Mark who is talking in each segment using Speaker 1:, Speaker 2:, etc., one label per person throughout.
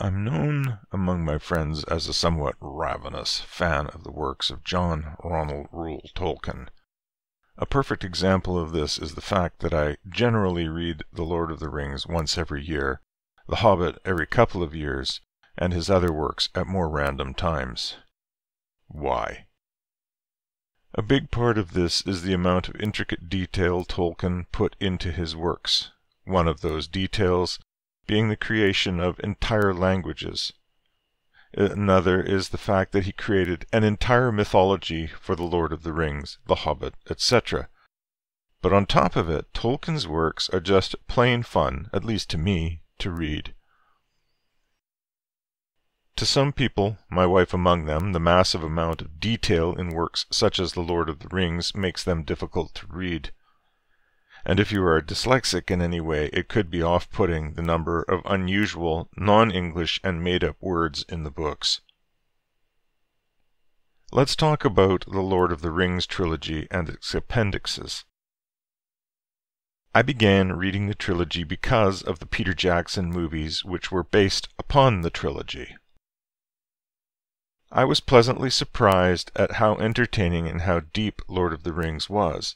Speaker 1: I'm known among my friends as a somewhat ravenous fan of the works of John Ronald Reuel Tolkien. A perfect example of this is the fact that I generally read The Lord of the Rings once every year, The Hobbit every couple of years, and his other works at more random times. Why? A big part of this is the amount of intricate detail Tolkien put into his works, one of those details being the creation of entire languages. Another is the fact that he created an entire mythology for The Lord of the Rings, The Hobbit, etc. But on top of it, Tolkien's works are just plain fun, at least to me, to read. To some people, my wife among them, the massive amount of detail in works such as The Lord of the Rings makes them difficult to read. And if you are dyslexic in any way, it could be off-putting the number of unusual, non-English and made-up words in the books. Let's talk about The Lord of the Rings trilogy and its appendixes. I began reading the trilogy because of the Peter Jackson movies which were based upon the trilogy. I was pleasantly surprised at how entertaining and how deep Lord of the Rings was.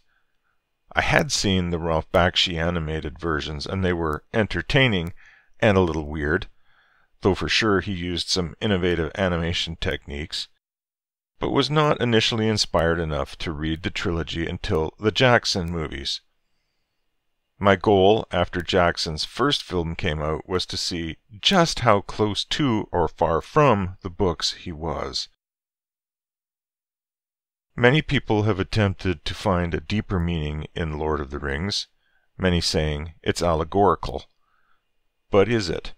Speaker 1: I had seen the Ralph Bakshi animated versions, and they were entertaining and a little weird, though for sure he used some innovative animation techniques, but was not initially inspired enough to read the trilogy until the Jackson movies. My goal after Jackson's first film came out was to see just how close to or far from the books he was. Many people have attempted to find a deeper meaning in Lord of the Rings, many saying it's allegorical. But is it?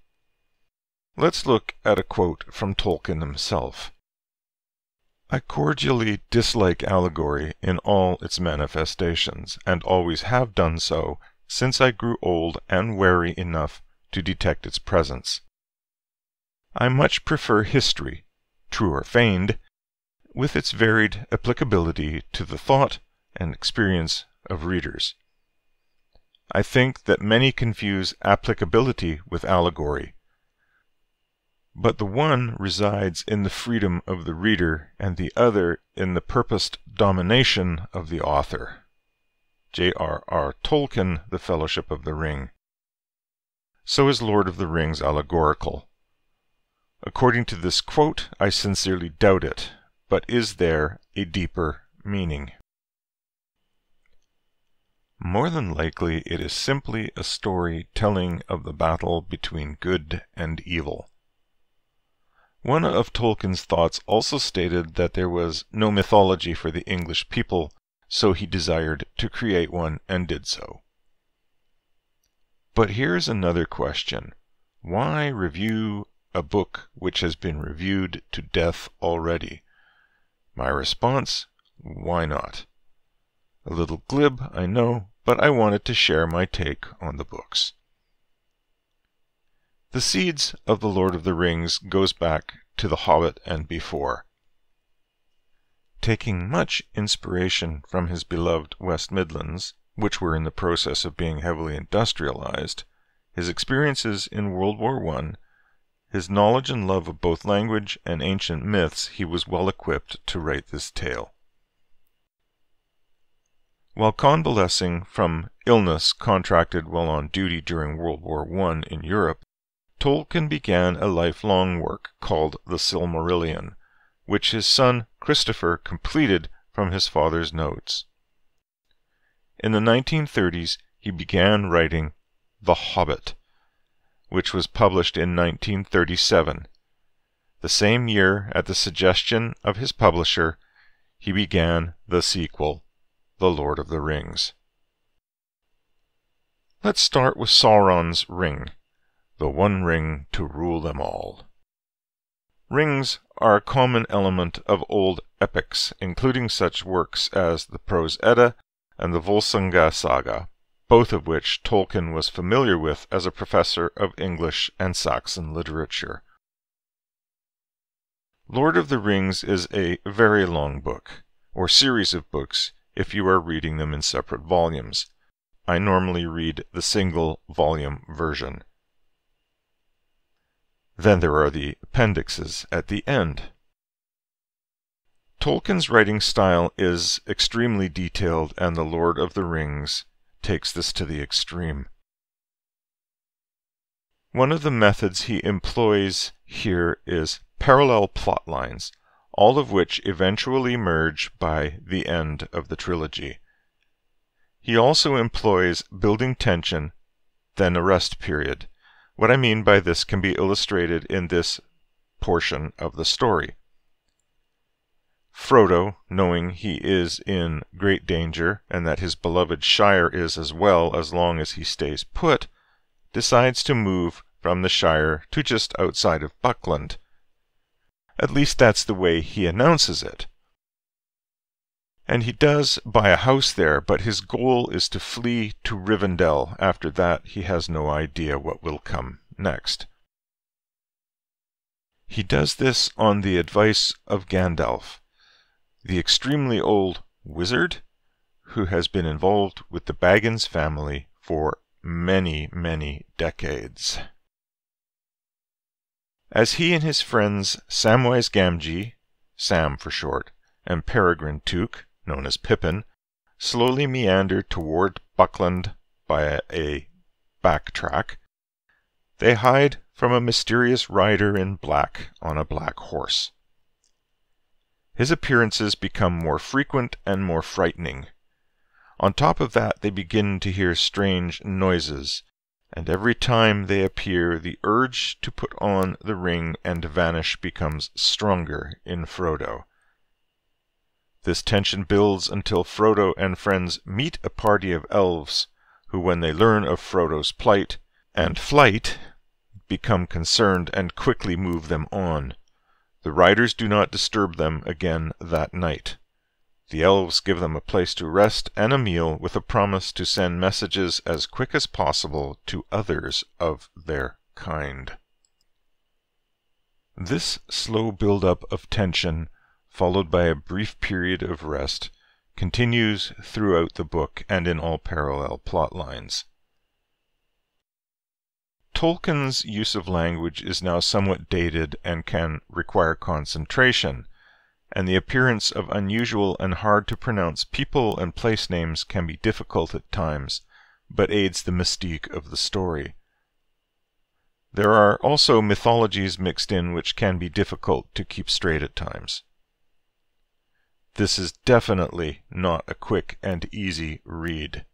Speaker 1: Let's look at a quote from Tolkien himself. "I cordially dislike allegory in all its manifestations, and always have done so since I grew old and wary enough to detect its presence. I much prefer history, true or feigned, with its varied applicability to the thought and experience of readers. I think that many confuse applicability with allegory, but the one resides in the freedom of the reader and the other in the purposed domination of the author." J.R.R. Tolkien, The Fellowship of the Ring. So is Lord of the Rings allegorical? According to this quote, I sincerely doubt it. But is there a deeper meaning? More than likely, it is simply a story telling of the battle between good and evil. One of Tolkien's thoughts also stated that there was no mythology for the English people, so he desired to create one and did so. But here's another question. Why review a book which has been reviewed to death already? My response, why not? A little glib, I know, but I wanted to share my take on the books. The seeds of The Lord of the Rings goes back to The Hobbit and before. Taking much inspiration from his beloved West Midlands, which were in the process of being heavily industrialized, his experiences in World War I, his knowledge and love of both language and ancient myths, he was well equipped to write this tale. While convalescing from illness contracted while on duty during World War I in Europe, Tolkien began a lifelong work called The Silmarillion, which his son Christopher completed from his father's notes. In the 1930s, he began writing The Hobbit, which was published in 1937. The same year, at the suggestion of his publisher, he began the sequel, The Lord of the Rings. Let's start with Sauron's ring, the one ring to rule them all. Rings are a common element of old epics, including such works as the Prose Edda and the Volsunga Saga, both of which Tolkien was familiar with as a professor of English and Saxon literature. Lord of the Rings is a very long book, or series of books if you are reading them in separate volumes. I normally read the single volume version. Then there are the appendixes at the end. Tolkien's writing style is extremely detailed, and The Lord of the Rings takes this to the extreme. One of the methods he employs here is parallel plot lines, all of which eventually merge by the end of the trilogy. He also employs building tension, then a rest period. What I mean by this can be illustrated in this portion of the story. Frodo, knowing he is in great danger, and that his beloved Shire is as well as long as he stays put, decides to move from the Shire to just outside of Buckland. At least that's the way he announces it. And he does buy a house there, but his goal is to flee to Rivendell. After that, he has no idea what will come next. He does this on the advice of Gandalf, the extremely old wizard who has been involved with the Baggins family for many, many decades. As he and his friends Samwise Gamgee, Sam for short, and Peregrine Took, known as Pippin, slowly meander toward Buckland by a backtrack, they hide from a mysterious rider in black on a black horse. His appearances become more frequent and more frightening. On top of that, they begin to hear strange noises, and every time they appear, the urge to put on the ring and vanish becomes stronger in Frodo. This tension builds until Frodo and friends meet a party of elves, who, when they learn of Frodo's plight and flight, become concerned and quickly move them on. The riders do not disturb them again that night. The elves give them a place to rest and a meal, with a promise to send messages as quick as possible to others of their kind. This slow build-up of tension, followed by a brief period of rest, continues throughout the book and in all parallel plot lines. Tolkien's use of language is now somewhat dated and can require concentration, and the appearance of unusual and hard-to-pronounce people and place names can be difficult at times, but aids the mystique of the story. There are also mythologies mixed in which can be difficult to keep straight at times. This is definitely not a quick and easy read.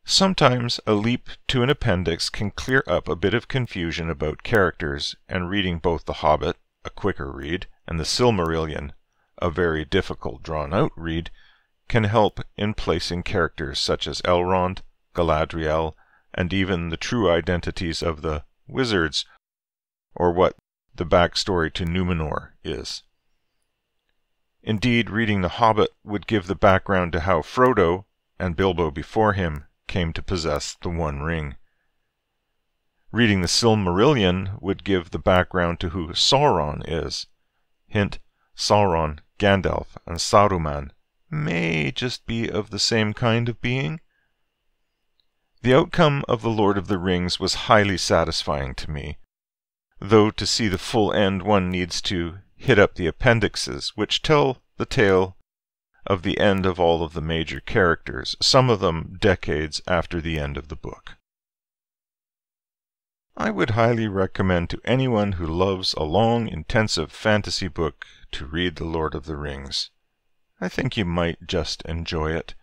Speaker 1: Sometimes a leap to an appendix can clear up a bit of confusion about characters, and reading both The Hobbit, a quicker read, and The Silmarillion, a very difficult drawn-out read, can help in placing characters such as Elrond, Galadriel, and even the true identities of the wizards, or what the backstory to Númenor is. Indeed, reading The Hobbit would give the background to how Frodo, and Bilbo before him, came to possess the One Ring. Reading the Silmarillion would give the background to who Sauron is. Hint, Sauron, Gandalf, and Saruman may just be of the same kind of being. The outcome of The Lord of the Rings was highly satisfying to me, though to see the full end one needs to hit up the appendixes, which tell the tale of the end of all of the major characters, some of them decades after the end of the book. I would highly recommend to anyone who loves a long, intensive fantasy book to read The Lord of the Rings. I think you might just enjoy it.